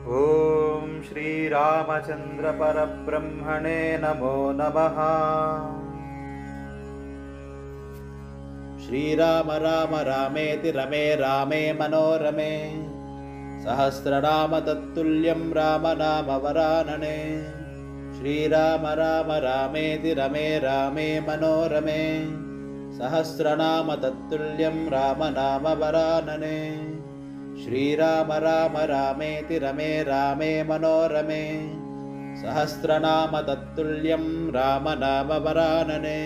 ॐ श्रीरामचन्द्र परब्रह्मणे नमो नमः। श्रीराम राम रामेति रमे रामे मनोरमे सहस्रनाम तत्तुल्यं राम नाम वरानने। श्रीराम राम रामेति रमे रामे मनोरमे सहस्रनाम तत्तुल्यं राम नाम वरानने। श्रीराम राम रामेति रमे रामे मनोरमे सहस्रनाम तत्तुल्यं राम नाम वरानने।